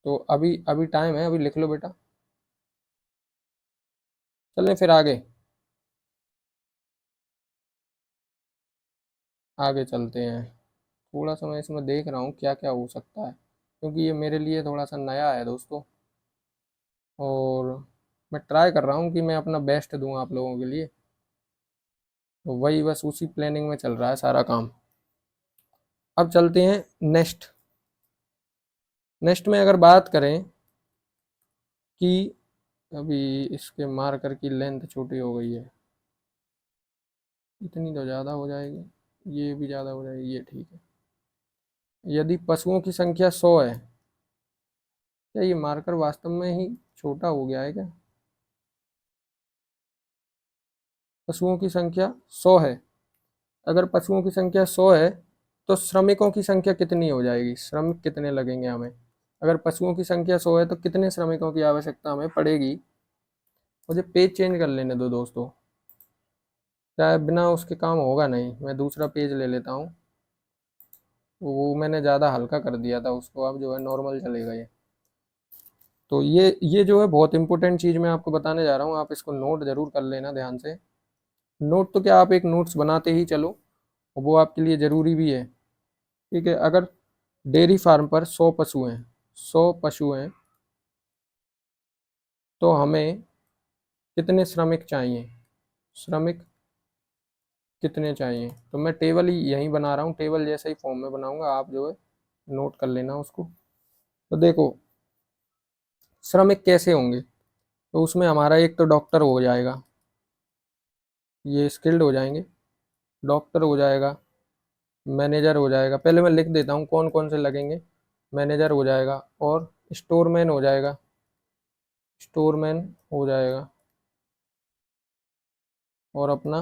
तो अभी अभी टाइम है, अभी लिख लो बेटा। चलें फिर आगे, आगे चलते हैं। थोड़ा सा मैं इसमें देख रहा हूँ क्या क्या हो सकता है, क्योंकि ये मेरे लिए थोड़ा सा नया है दोस्तों, और मैं ट्राई कर रहा हूँ कि मैं अपना बेस्ट दूँ आप लोगों के लिए। तो वही बस उसी प्लानिंग में चल रहा है सारा काम। अब चलते हैं नेक्स्ट। नेक्स्ट में अगर बात करें कि अभी इसके मार्कर की लेंथ छोटी हो गई है, इतनी तो ज़्यादा हो जाएगी, ये भी ज़्यादा हो जाएगी, ये ठीक है। यदि पशुओं की संख्या 100 है, क्या ये मार्कर वास्तव में ही छोटा हो गया है क्या। पशुओं की संख्या 100 है, अगर पशुओं की संख्या 100 है तो श्रमिकों की संख्या कितनी हो जाएगी, श्रमिक कितने लगेंगे हमें। अगर पशुओं की संख्या 100 है तो कितने श्रमिकों की आवश्यकता हमें पड़ेगी। मुझे पेज चेंज कर लेने दो दोस्तों, चाहे बिना उसके काम होगा नहीं, मैं दूसरा पेज ले लेता हूँ। वो मैंने ज़्यादा हल्का कर दिया था उसको, अब जो है नॉर्मल चलेगा ये। तो ये जो है बहुत इंपॉर्टेंट चीज़ मैं आपको बताने जा रहा हूँ, आप इसको नोट ज़रूर कर लेना ध्यान से। नोट तो क्या, आप एक नोट्स बनाते ही चलो, वो आपके लिए ज़रूरी भी है। ठीक है, अगर डेयरी फार्म पर 100 पशु हैं, 100 पशु हैं, तो हमें कितने श्रमिक चाहिए, श्रमिक कितने चाहिए। तो मैं टेबल ही यहीं बना रहा हूँ, टेबल जैसा ही फॉर्म में बनाऊंगा, आप जो है नोट कर लेना उसको। तो देखो श्रमिक कैसे होंगे, तो उसमें हमारा एक तो डॉक्टर हो जाएगा, ये स्किल्ड हो जाएंगे, डॉक्टर हो जाएगा, मैनेजर हो जाएगा, पहले मैं लिख देता हूँ कौन कौन से लगेंगे। मैनेजर हो जाएगा, और स्टोरमैन हो जाएगा, स्टोरमैन हो जाएगा, और अपना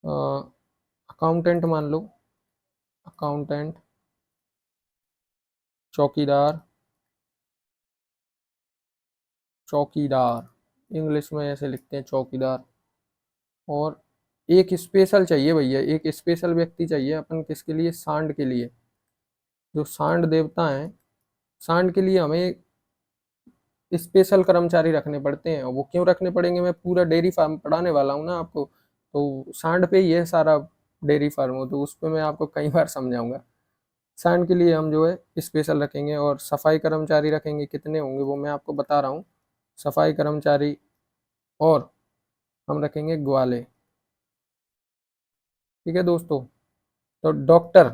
अकाउंटेंट मान लो, अकाउंटेंट, चौकीदार, चौकीदार इंग्लिश में ऐसे लिखते हैं चौकीदार। और एक स्पेशल चाहिए भैया, एक स्पेशल व्यक्ति चाहिए अपन किसके लिए, सांड के लिए। जो सांड देवता हैं, सांड के लिए हमें स्पेशल कर्मचारी रखने पड़ते हैं, और वो क्यों रखने पड़ेंगे, मैं पूरा डेयरी फार्म पढ़ाने वाला हूँ ना आपको, तो सांड पे ही है सारा डेयरी फार्म हो, तो उस पर मैं आपको कई बार समझाऊंगा। सांड के लिए हम जो है स्पेशल रखेंगे, और सफाई कर्मचारी रखेंगे, कितने होंगे वो मैं आपको बता रहा हूँ। सफाई कर्मचारी, और हम रखेंगे ग्वाले। ठीक है दोस्तों, तो डॉक्टर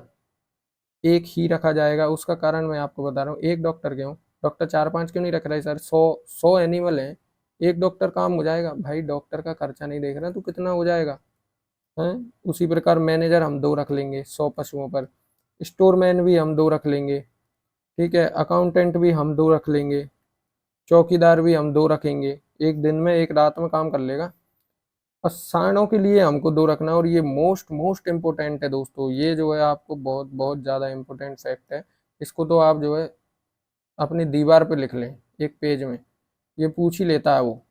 एक ही रखा जाएगा, उसका कारण मैं आपको बता रहा हूँ। एक डॉक्टर क्यों, डॉक्टर 4-5 क्यों नहीं रख रहे सर, 100 एनिमल हैं, एक डॉक्टर काम हो जाएगा भाई, डॉक्टर का खर्चा नहीं देख रहा तो कितना हो जाएगा हैं। उसी प्रकार मैनेजर हम 2 रख लेंगे 100 पशुओं पर, स्टोरमैन भी हम 2 रख लेंगे, ठीक है, अकाउंटेंट भी हम 2 रख लेंगे, चौकीदार भी हम 2 रखेंगे, एक दिन में एक रात में काम कर लेगा। और सांडों के लिए हमको 2 रखना, और ये मोस्ट मोस्ट इम्पोर्टेंट है दोस्तों, ये जो है आपको बहुत बहुत ज़्यादा इम्पोर्टेंट फैक्ट है। इसको तो आप जो है अपनी दीवार पे लिख लें एक पेज में, ये पूछ ही लेता है वो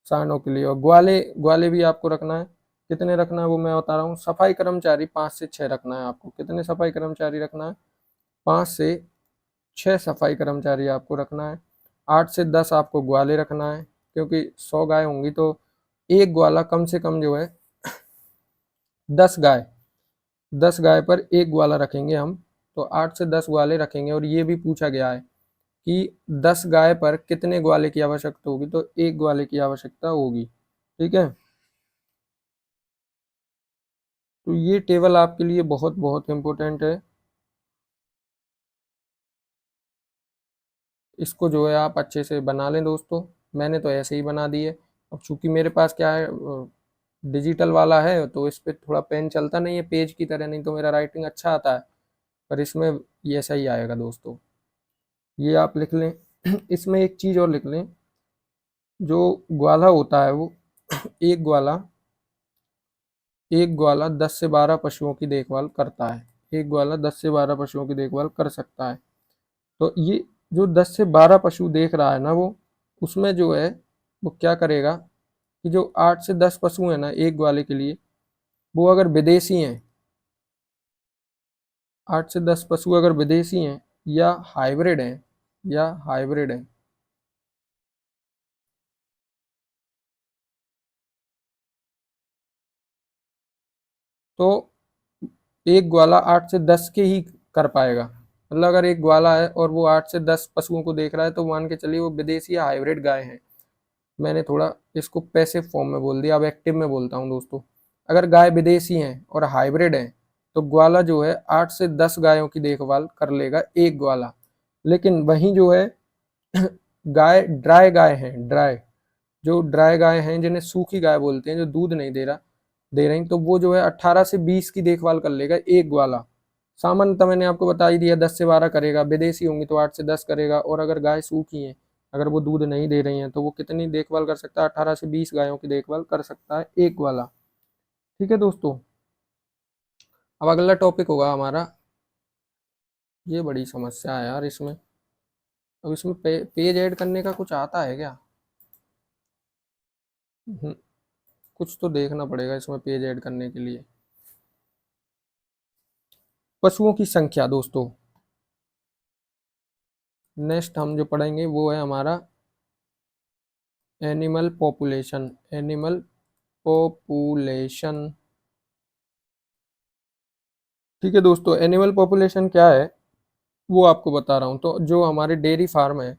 सांडों के लिए। और ग्वाले, ग्वाले भी आपको रखना है, कितने रखना है वो मैं बता रहा हूँ। सफाई कर्मचारी 5 से 6 रखना है आपको, कितने सफाई कर्मचारी रखना है, 5 से 6 सफाई कर्मचारी आपको रखना है। 8 से 10 आपको ग्वाले रखना है, क्योंकि 100 गाय होंगी तो एक ग्वाला कम से कम जो है 10 गाय, 10 गाय पर एक ग्वाला रखेंगे हम, तो 8 से 10 ग्वाले रखेंगे। और ये भी पूछा गया है कि 10 गाय पर कितने ग्वाले की आवश्यकता होगी, तो एक ग्वाले की आवश्यकता होगी। ठीक है, तो ये टेबल आपके लिए बहुत बहुत इम्पोर्टेंट है। इसको जो है आप अच्छे से बना लें दोस्तों। मैंने तो ऐसे ही बना दिए। अब चूंकि मेरे पास क्या है, डिजिटल वाला है, तो इस पे थोड़ा पेन चलता नहीं है पेज की तरह, नहीं तो मेरा राइटिंग अच्छा आता है। पर इसमें ये सही आएगा दोस्तों। ये आप लिख लें। इसमें एक चीज़ और लिख लें, जो ग्वाला होता है वो एक ग्वाला एक ग्वाला 10 से 12 पशुओं की देखभाल करता है। एक ग्वाला 10 से 12 पशुओं की देखभाल कर सकता है। तो ये जो 10 से 12 पशु देख रहा है ना, वो उसमें जो है वो क्या करेगा कि जो 8 से 10 पशु हैं ना एक ग्वाले के लिए, वो अगर विदेशी हैं, 8 से 10 पशु अगर विदेशी हैं या हाइब्रिड हैं, तो एक ग्वाला 8 से 10 के ही कर पाएगा। मतलब अगर एक ग्वाला है और वो 8 से 10 पशुओं को देख रहा है, तो मान के चलिए वो विदेशी या हाइब्रिड गाय है। मैंने थोड़ा इसको पैसिव फॉर्म में बोल दिया, अब एक्टिव में बोलता हूँ दोस्तों। अगर गाय विदेशी हैं और हाइब्रिड है, तो ग्वाला जो है 8 से 10 गायों की देखभाल कर लेगा एक ग्वाला। लेकिन वहीं जो है गाय ड्राई गाय है, जो ड्राई गाय हैं, जिन्हें सूखी गाय बोलते हैं, जो दूध नहीं दे रही, तो वो जो है 18 से 20 की देखभाल कर लेगा एक ग्वाला। सामान्यतः मैंने आपको बता ही दिया 10 से 12 करेगा, विदेशी होंगी तो 8 से 10 करेगा, और अगर गाय सूखी है, अगर वो दूध नहीं दे रही हैं, तो वो कितनी देखभाल कर सकता है, 18 से 20 गायों की देखभाल कर सकता है एक ग्वाला। ठीक है दोस्तों। अब अगला टॉपिक होगा हमारा, ये बड़ी समस्या है यार इसमें। अब इसमें पेज ऐड करने का कुछ आता है क्या? हम्म, कुछ तो देखना पड़ेगा इसमें पेज ऐड करने के लिए। पशुओं की संख्या दोस्तों, नेक्स्ट हम जो पढ़ेंगे वो है हमारा एनिमल पॉपुलेशन। ठीक है दोस्तों, एनिमल पॉपुलेशन क्या है वो आपको बता रहा हूँ। तो जो हमारे डेयरी फार्म है,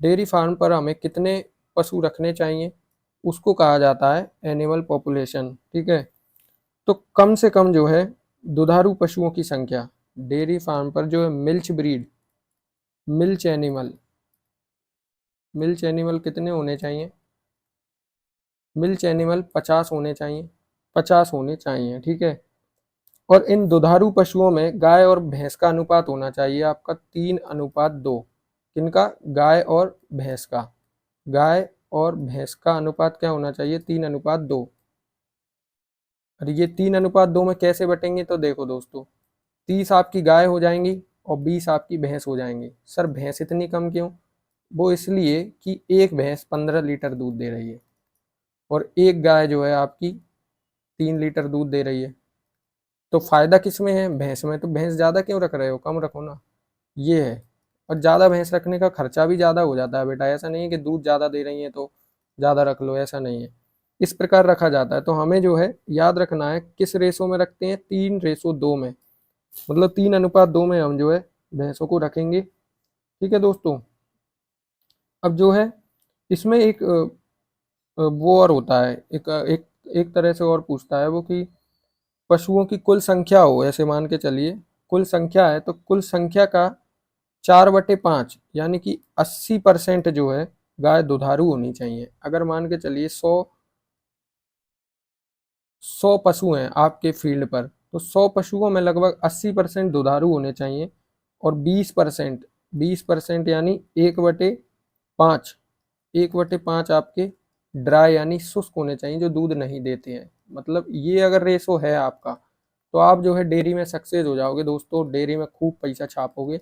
डेयरी फार्म पर हमें कितने पशु रखने चाहिए, उसको कहा जाता है एनिमल पॉपुलेशन। ठीक है, तो कम से कम जो है दुधारू पशुओं की संख्या डेयरी फार्म पर जो है, मिल्च एनिमल मिल्च एनिमल कितने होने चाहिए? मिल्च एनिमल 50 होने चाहिए, 50 होने चाहिए। ठीक है, और इन दुधारू पशुओं में गाय और भैंस का अनुपात होना चाहिए आपका 3:2। किनका? गाय और भैंस का। गाय और भैंस का अनुपात क्या होना चाहिए? 3:2। और ये 3:2 में कैसे बटेंगे? तो देखो दोस्तों, 30 आपकी गाय हो जाएंगी और 20 आपकी भैंस हो जाएंगी। सर भैंस इतनी कम क्यों? वो इसलिए कि एक भैंस 15 लीटर दूध दे रही है और एक गाय जो है आपकी 3 लीटर दूध दे रही है। तो फायदा किस में है? भैंस में। तो भैंस ज़्यादा क्यों रख रहे हो? कम रखो ना, ये है। और ज़्यादा भैंस रखने का खर्चा भी ज़्यादा हो जाता है बेटा। ऐसा नहीं है कि दूध ज़्यादा दे रही है तो ज़्यादा रख लो, ऐसा नहीं है। इस प्रकार रखा जाता है। तो हमें जो है याद रखना है किस रेशो में रखते हैं, 3:2 में। मतलब 3:2 में हम जो है भैंसों को रखेंगे। ठीक है दोस्तों। अब जो है इसमें एक वो और होता है, एक एक तरह से और पूछता है वो कि पशुओं की कुल संख्या हो, ऐसे मान के चलिए कुल संख्या है, तो कुल संख्या का 4/5 यानी कि 80% जो है गाय दुधारू होनी चाहिए। अगर मान के चलिए 100 पशु हैं आपके फील्ड पर, तो 100 पशुओं में लगभग 80% दुधारू होने चाहिए, और 20% यानी 1/5, 1/5 आपके ड्राई यानी शुष्क होने चाहिए, जो दूध नहीं देते हैं। मतलब ये अगर रेशो है आपका, तो आप जो है डेयरी में सक्सेस हो जाओगे दोस्तों, डेयरी में खूब पैसा छापोगे।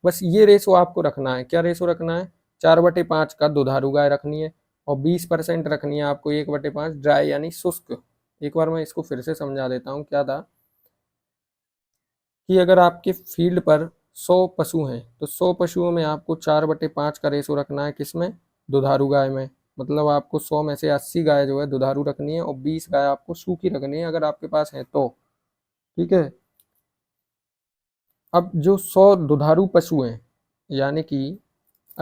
बस ये रेशो आपको रखना है। क्या रेशो रखना है? 4/5 का दुधारू गाय रखनी है, और 20% रखनी है आपको 1/5 ड्राई यानी शुष्क। एक बार मैं इसको फिर से समझा देता हूँ। क्या था कि अगर आपके फील्ड पर 100 पशु हैं, तो 100 पशुओं में आपको 4/5 का रेशो रखना है। किसमें? दुधारू गाय में। मतलब आपको 100 में से 80 गाय जो है दुधारू रखनी है, और 20 गाय आपको सूखी रखनी है अगर आपके पास है तो। ठीक है। अब जो 100 दुधारू पशु हैं, यानी कि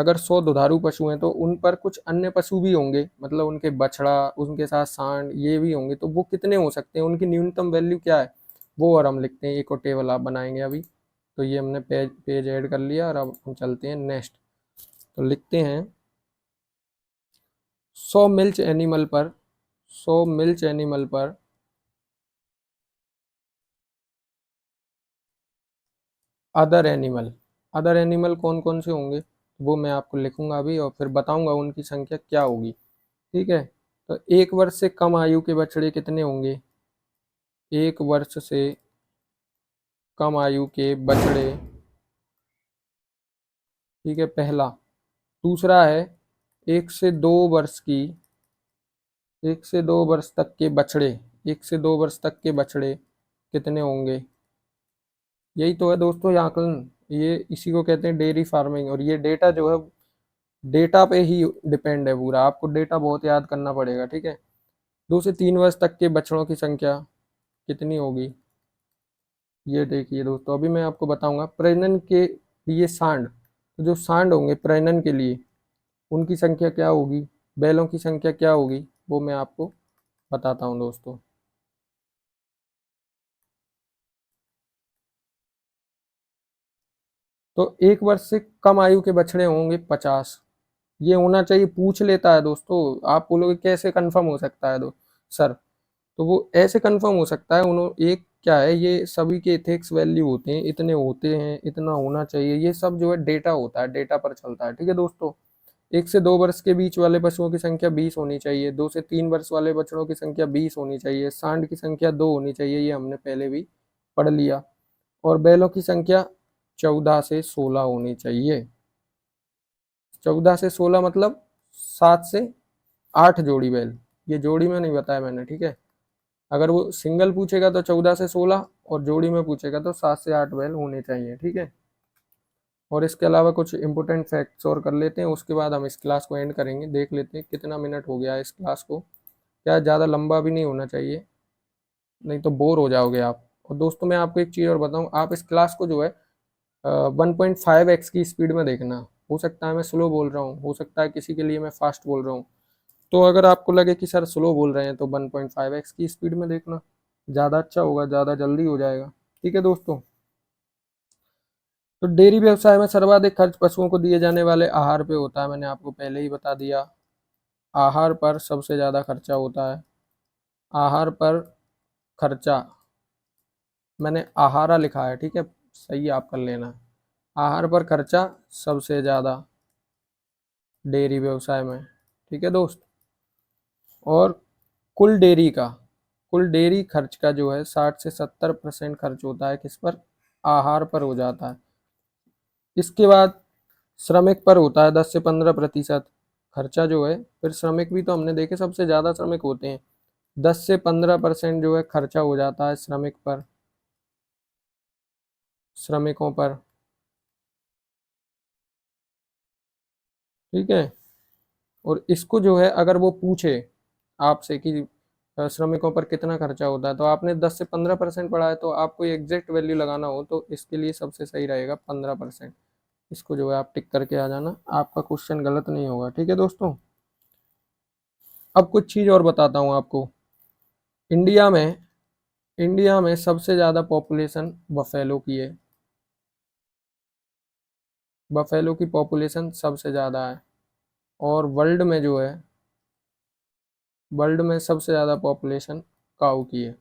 अगर 100 दुधारू पशु हैं तो उन पर कुछ अन्य पशु भी होंगे, मतलब उनके बछड़ा, उनके साथ सांड, ये भी होंगे, तो वो कितने हो सकते हैं, उनकी न्यूनतम वैल्यू क्या है, वो और हम लिखते हैं। एक और टेबल आप बनाएंगे अभी। तो ये हमने पेज पेज ऐड कर लिया और अब हम चलते हैं नेक्स्ट। तो लिखते हैं 100 मिल्च एनिमल पर, 100 मिल्च एनिमल पर अदर एनिमल, अदर एनिमल कौन कौन से होंगे वो मैं आपको लिखूंगा अभी और फिर बताऊंगा उनकी संख्या क्या होगी। ठीक है। तो 1 वर्ष से कम आयु के बछड़े कितने होंगे, 1 वर्ष से कम आयु के बछड़े, ठीक है, पहला। दूसरा है 1 से 2 वर्ष की, 1 से 2 वर्ष तक के बछड़े, 1 से 2 वर्ष तक के बछड़े कितने होंगे। यही तो है दोस्तों ये आकलन, ये इसी को कहते हैं डेयरी फार्मिंग। और ये डेटा जो है डेटा पे ही डिपेंड है पूरा, आपको डेटा बहुत याद करना पड़ेगा। ठीक है। 2 से 3 वर्ष तक के बछड़ों की संख्या कितनी होगी, ये देखिए दोस्तों, अभी मैं आपको बताऊंगा। प्रजनन के लिए सांड, तो जो सांड होंगे प्रजनन के लिए उनकी संख्या क्या होगी, बैलों की संख्या क्या होगी, वो मैं आपको बताता हूँ दोस्तों। तो 1 वर्ष से कम आयु के बछड़े होंगे 50, ये होना चाहिए। पूछ लेता है दोस्तों, आप बोलोगे कैसे कंफर्म हो सकता है दो सर, तो वो ऐसे कंफर्म हो सकता है, उन्होंने एक क्या है, ये सभी के एथिक्स वैल्यू होते हैं, इतने होते हैं, इतना होना चाहिए, ये सब जो है डेटा होता है, डेटा पर चलता है। ठीक है दोस्तों। 1 से 2 वर्ष के बीच वाले पशुओं की संख्या 20 होनी चाहिए, 2 से 3 वर्ष वाले बछड़ों की संख्या 20 होनी चाहिए, सांड की संख्या 2 होनी चाहिए, ये हमने पहले भी पढ़ लिया। और बैलों की संख्या 14 से 16 होनी चाहिए। 14 से 16 मतलब 7 से 8 जोड़ी बैल, ये जोड़ी में नहीं बताया मैंने। ठीक है। अगर वो सिंगल पूछेगा तो 14 से 16 और जोड़ी में पूछेगा तो 7 से 8 बैल होने चाहिए। ठीक है। और इसके अलावा कुछ इंपॉर्टेंट फैक्ट्स और कर लेते हैं, उसके बाद हम इस क्लास को एंड करेंगे। देख लेते हैं कितना मिनट हो गया है इस क्लास को, क्या ज़्यादा लंबा भी नहीं होना चाहिए, नहीं तो बोर हो जाओगे आप। और दोस्तों मैं आपको एक चीज़ और बताऊँ, आप इस क्लास को जो है 1.5x की स्पीड में देखना। हो सकता है मैं स्लो बोल रहा हूँ, हो सकता है किसी के लिए मैं फास्ट बोल रहा हूँ, तो अगर आपको लगे कि सर स्लो बोल रहे हैं तो 1.5x की स्पीड में देखना, ज़्यादा अच्छा होगा, ज़्यादा जल्दी हो जाएगा। ठीक है दोस्तों। तो डेयरी व्यवसाय में सर्वाधिक खर्च पशुओं को दिए जाने वाले आहार पे होता है, मैंने आपको पहले ही बता दिया। आहार पर सबसे ज़्यादा खर्चा होता है, आहार पर खर्चा, मैंने आहारा लिखा है, ठीक है, सही आप कर लेना। आहार पर खर्चा सबसे ज़्यादा डेयरी व्यवसाय में। ठीक है दोस्त। और कुल डेयरी का, कुल डेयरी खर्च का जो है 60 से 70% खर्च होता है किस पर, आहार पर हो जाता है। इसके बाद श्रमिक पर होता है 10 से 15% खर्चा जो है। फिर श्रमिक भी तो हमने देखे सबसे ज़्यादा श्रमिक होते हैं, 10 से 15% जो है खर्चा हो जाता है श्रमिक पर, श्रमिकों पर। ठीक है। और इसको जो है अगर वो पूछे आपसे कि श्रमिकों पर कितना खर्चा होता है, तो आपने 10 से 15% पढ़ा है, तो आपको एग्जैक्ट वैल्यू लगाना हो तो इसके लिए सबसे सही रहेगा 15%। इसको जो है आप टिक करके आ जाना, आपका क्वेश्चन गलत नहीं होगा। ठीक है दोस्तों। अब कुछ चीज़ और बताता हूँ आपको। इंडिया में, इंडिया में सबसे ज़्यादा पॉपुलेशन बफेलो की है, बफेलो की पॉपुलेशन सबसे ज़्यादा है। और वर्ल्ड में जो है, वर्ल्ड में सबसे ज़्यादा पॉपुलेशन काऊ की है।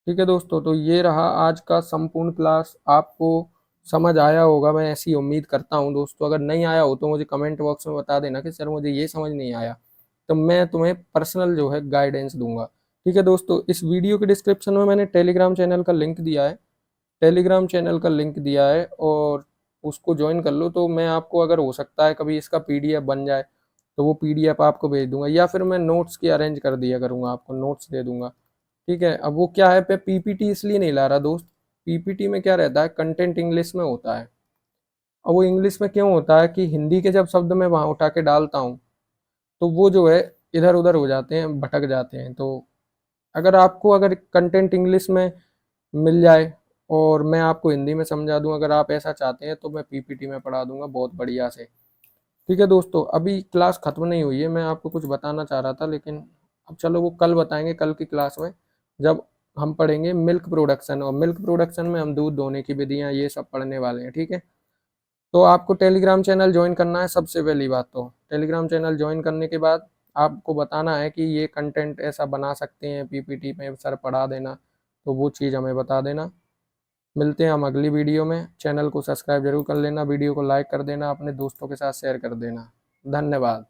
ठीक है दोस्तों। तो ये रहा आज का संपूर्ण क्लास, आपको समझ आया होगा, मैं ऐसी उम्मीद करता हूँ दोस्तों। अगर नहीं आया हो तो मुझे कमेंट बॉक्स में बता देना कि सर मुझे ये समझ नहीं आया, तो मैं तुम्हें पर्सनल जो है गाइडेंस दूंगा। ठीक है दोस्तों। इस वीडियो के डिस्क्रिप्शन में मैंने टेलीग्राम चैनल का लिंक दिया है, टेलीग्राम चैनल का लिंक दिया है, और उसको ज्वाइन कर लो। तो मैं आपको, अगर हो सकता है कभी इसका पीडीएफ बन जाए तो वो पीडीएफ आपको भेज दूंगा, या फिर मैं नोट्स की अरेंज कर दिया करूँगा, आपको नोट्स दे दूंगा। ठीक है। अब वो क्या है, पे पीपीटी इसलिए नहीं ला रहा दोस्त, पीपीटी में क्या रहता है, कंटेंट इंग्लिश में होता है। और वो इंग्लिश में क्यों होता है कि हिंदी के जब शब्द मैं वहाँ उठा के डालता हूँ तो वो जो है इधर उधर हो जाते हैं, भटक जाते हैं। तो अगर आपको, अगर कंटेंट इंग्लिश में मिल जाए और मैं आपको हिंदी में समझा दूँ, अगर आप ऐसा चाहते हैं तो मैं पीपीटी में पढ़ा दूँगा बहुत बढ़िया से। ठीक है दोस्तों, अभी क्लास ख़त्म नहीं हुई है, मैं आपको कुछ बताना चाह रहा था, लेकिन अब चलो वो कल बताएँगे, कल की क्लास में जब हम पढ़ेंगे मिल्क प्रोडक्शन, और मिल्क प्रोडक्शन में हम दूध दोहने की विधियाँ ये सब पढ़ने वाले हैं, ठीक है? तो आपको टेलीग्राम चैनल ज्वाइन करना है सबसे पहली बात तो। टेलीग्राम चैनल ज्वाइन करने के बाद आपको बताना है कि ये कंटेंट ऐसा बना सकते हैं पीपीटी में, सर पढ़ा देना, तो वो चीज़ हमें बता देना। मिलते हैं हम अगली वीडियो में। चैनल को सब्सक्राइब जरूर कर लेना, वीडियो को लाइक कर देना, अपने दोस्तों के साथ शेयर कर देना। धन्यवाद।